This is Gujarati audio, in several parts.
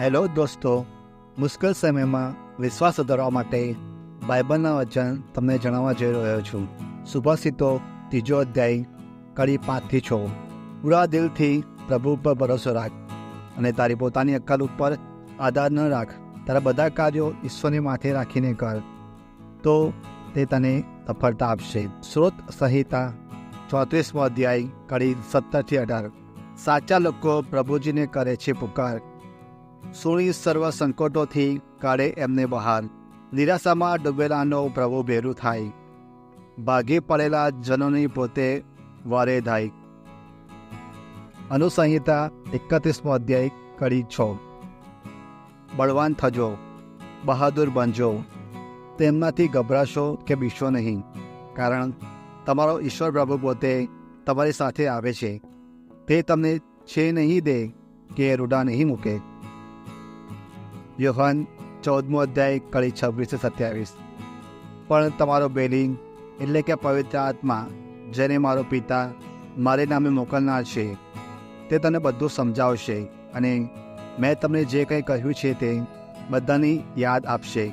હેલો દોસ્તો, મુશ્કેલ સમયમાં વિશ્વાસ વધારવા માટે બાઇબલના વચન તમને જણાવવા જઈ રહ્યો છું. સુભાષિતો 3 અધ્યાય કડી 5-6. પૂરા દિલથી પ્રભુ ઉપર ભરોસો રાખ અને તારી પોતાની અક્કલ ઉપર આધાર ન રાખ. તારા બધા કાર્યો ઈશ્વરની માથે રાખીને કર, તો તે તને સફળતા આપશે. સ્રોત સંહિતા 34 અધ્યાય કડી 17-18. સાચા લોકો પ્રભુજીને કરે છે પુકાર, સુણી સર્વ સંકટોથી કાઢે એમને બહાર. નિરાશામાં ડૂબેલાનો પ્રભુ ભેરું થાય, ભાગી પડેલા જનોની પોતે વારે થાય. અનુસંહિતા 31 અધ્યાય કડી 6. બળવાન થજો, બહાદુર બનજો, તેમનાથી ગભરાશો કે બીશો નહીં, કારણ તમારો ઈશ્વર પ્રભુ પોતે તમારી સાથે આવે છે. તે તમને છે નહીં દે કે રૂડા નહીં મૂકે. યોહાન 14 અધ્યાય કડી 26-27. પણ તમારો બેલી એટલે કે પવિત્ર આત્મા, જેને મારો પિતા મારે નામે મોકલનાર છે, તે તને બધું સમજાવશે અને મેં તમને જે કંઈ કહ્યું છે તે બધાની યાદ આપશે.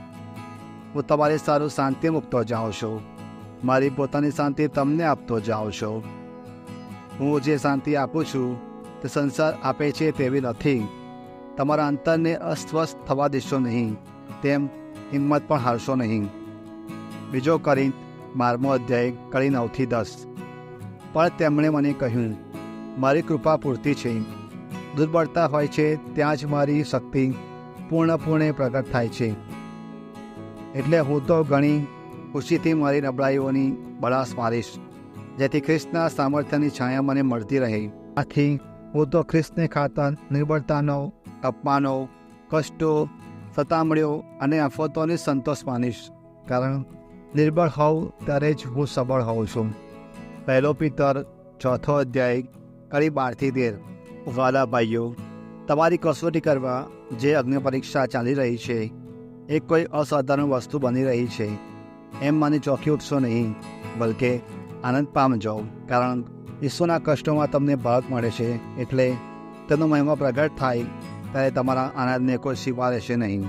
હું તમારે સારું શાંતિ મૂકતો જાઉં છું, મારી પોતાની શાંતિ તમને આપતો જાઉં છું. હું જે શાંતિ આપું છું તે સંસાર આપે છે તેવી નથી. તમારા અંતરને અસ્વસ્થ થવા દેશો નહીં, તેમ હિંમત પણ હારશો નહીં. 2 કોરિન્થ 12 અધ્યાય કડી 9-10. પણ તેમણે મને કહ્યું, મારી કૃપા પૂરતી છે, દુર્બળતા હોય છે ત્યાં જ મારી શક્તિ પૂર્ણપણે પ્રગટ થાય છે. એટલે હું તો ઘણી ખુશીથી મારી નબળાઈઓની બળાસ મારીશ, જેથી ખ્રિસ્તના સામર્થ્યની છાયા મને મળતી રહે. આથી હું તો ખ્રિસ્તને ખાતર નિર્બળતાનો, અપમાનો, કષ્ટો, સતામણીઓ અને આફતોને સંતોષ માનીશ, કારણ નિર્બળ હોઉં ત્યારે જ હું સબળ હોઉં છું. 1 પીતર 4 અધ્યાય કડી 12-13. વાલા ભાઈઓ, તમારી કસોટી કરવા જે અગ્નિ પરીક્ષા ચાલી રહી છે એ કોઈ અસાધારણ વસ્તુ બની રહી છે એમ માની ચોંકી ઉઠશો નહીં, બલકે આનંદ પામજો, કારણ ઈશ્વરના કષ્ટોમાં તમને ભાગ મળે છે. એટલે તેનો મહિમા પ્રગટ થાય ત્યારે તમારા આનંદને કોઈ સીમા રહેશે નહીં.